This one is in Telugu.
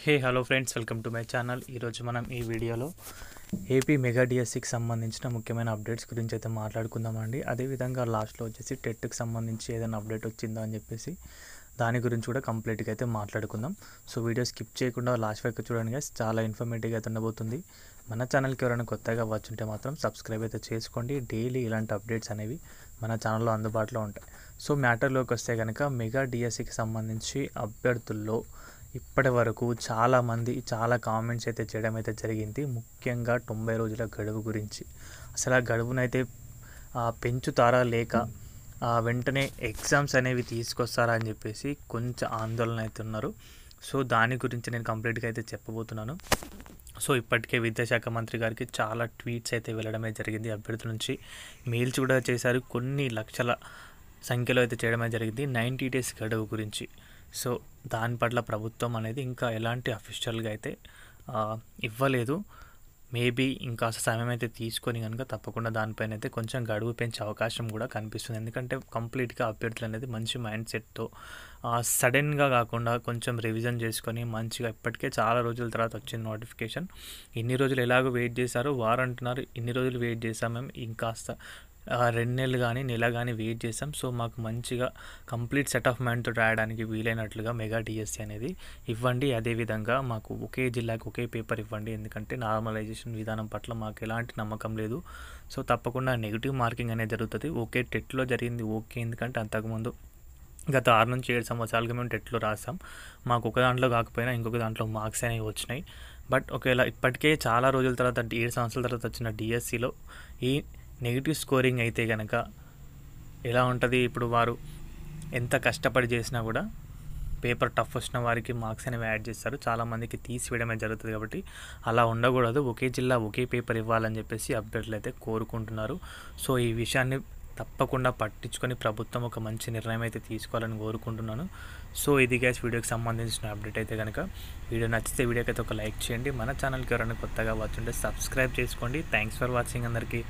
Hey hello friends, welcome to my channel. ఈరోజు మనం ఈ వీడియోలో ఏపీ మెగా డిఎస్సికి సంబంధించిన ముఖ్యమైన అప్డేట్స్ గురించి అయితే మాట్లాడుకుందామండి. అదేవిధంగా లాస్ట్లో వచ్చేసి టెట్కి సంబంధించి ఏదైనా అప్డేట్ వచ్చిందా అని చెప్పేసి దాని గురించి కూడా కంప్లీట్గా అయితే మాట్లాడుకుందాం. సో వీడియో స్కిప్ చేయకుండా లాస్ట్ వరకు చూడండి గైస్, చాలా ఇన్ఫర్మేటివ్గా అయితే ఉండబోతుంది. మన ఛానల్కి ఎవరైనా కొత్తగా వచ్చుంటే మాత్రం సబ్స్క్రైబ్ అయితే చేసుకోండి. డైలీ ఇలాంటి అప్డేట్స్ అనేవి మన ఛానల్లో అందుబాటులో ఉంటాయి. సో మ్యాటర్లోకి వస్తే కనుక మెగా డిఎస్సికి సంబంధించి అభ్యర్థుల్లో ఇప్పటి వరకు చాలామంది చాలా కామెంట్స్ అయితే చేయడం అయితే జరిగింది. ముఖ్యంగా 90 రోజుల గడువు గురించి. అసలు ఆ గడువునైతే పెంచుతారా లేక వెంటనే ఎగ్జామ్స్ అనేవి తీసుకొస్తారా అని చెప్పేసి కొంచెం ఆందోళన అయితే ఉన్నారు. సో దాని గురించి నేను కంప్లీట్గా అయితే చెప్పబోతున్నాను. సో ఇప్పటికే విద్యాశాఖ మంత్రి గారికి చాలా ట్వీట్స్ అయితే వెళ్ళడమే జరిగింది. అభ్యర్థుల నుంచి మెయిల్స్ కూడా చేశారు. కొన్ని లక్షల సంఖ్యలో అయితే చేయడమే జరిగింది 90 డేస్ గడువు గురించి. సో దాని పట్ల ప్రభుత్వం అనేది ఇంకా ఎలాంటి అఫీషియల్గా అయితే ఇవ్వలేదు. మేబీ ఇంకా సమయం అయితే తీసుకొని కనుక తప్పకుండా దానిపైన అయితే కొంచెం గడువు పెంచే అవకాశం కూడా కనిపిస్తుంది. ఎందుకంటే కంప్లీట్గా అభ్యర్థులు అనేది మంచి మైండ్ సెట్తో సడన్గా కాకుండా కొంచెం రివిజన్ చేసుకొని మంచిగా, ఇప్పటికే చాలా రోజుల తర్వాత వచ్చిన నోటిఫికేషన్. ఇన్ని రోజులు ఎలాగో వెయిట్ చేశారు, వారు అంటున్నారు ఇన్ని రోజులు వెయిట్ చేశాం మేము, ఇంకాస్త 2 నెలలు కానీ నెల కానీ వెయిట్ చేసాం. సో మాకు మంచిగా కంప్లీట్ సెట్ ఆఫ్ మైండ్తో రాయడానికి వీలైనట్లుగా మెగా డిఎస్సి అనేది ఇవ్వండి. అదేవిధంగా మాకు ఒకే జిల్లాకి ఒకే పేపర్ ఇవ్వండి, ఎందుకంటే నార్మలైజేషన్ విధానం పట్ల మాకు ఎలాంటి నమ్మకం లేదు. సో తప్పకుండా నెగిటివ్ మార్కింగ్ అనేది జరుగుతుంది. ఓకే, టెట్లో జరిగింది ఓకే, ఎందుకంటే అంతకుముందు గత 6 నుంచి 7 సంవత్సరాలుగా మేము టెట్లో రాసాం. మాకు ఒక దాంట్లో కాకపోయినా ఇంకొక దాంట్లో మార్క్స్ అనేవి వచ్చినాయి. బట్ ఒకవేళ ఇప్పటికే చాలా రోజుల తర్వాత 7 సంవత్సరాల తర్వాత వచ్చిన డిఎస్సిలో ఈ నెగిటివ్ స్కోరింగ్ అయితే కనుక ఎలా ఉంటుంది? ఇప్పుడు వారు ఎంత కష్టపడి చేసినా కూడా పేపర్ టఫ్ వచ్చిన వారికి మార్క్స్ అనేవి యాడ్ చేస్తారు, చాలామందికి తీసివేయడమే జరుగుతుంది. కాబట్టి అలా ఉండకూడదు, ఒకే జిల్లా ఒకే పేపర్ ఇవ్వాలని చెప్పేసి అభ్యర్థులు అయితే కోరుకుంటున్నారు. సో ఈ విషయాన్ని తప్పకుండా పట్టించుకొని ప్రభుత్వం ఒక మంచి నిర్ణయం అయితే తీసుకోవాలని కోరుకుంటున్నాను. సో ఇది గైస్ వీడియోకి సంబంధించిన అప్డేట్ అయితే కనుక. వీడియో నచ్చితే వీడియోకి అయితే ఒక లైక్ చేయండి. మన ఛానల్కి ఎవరైనా కొత్తగా వచ్చుంటే సబ్స్క్రైబ్ చేసుకోండి. థ్యాంక్స్ ఫర్ వాచింగ్ అందరికీ.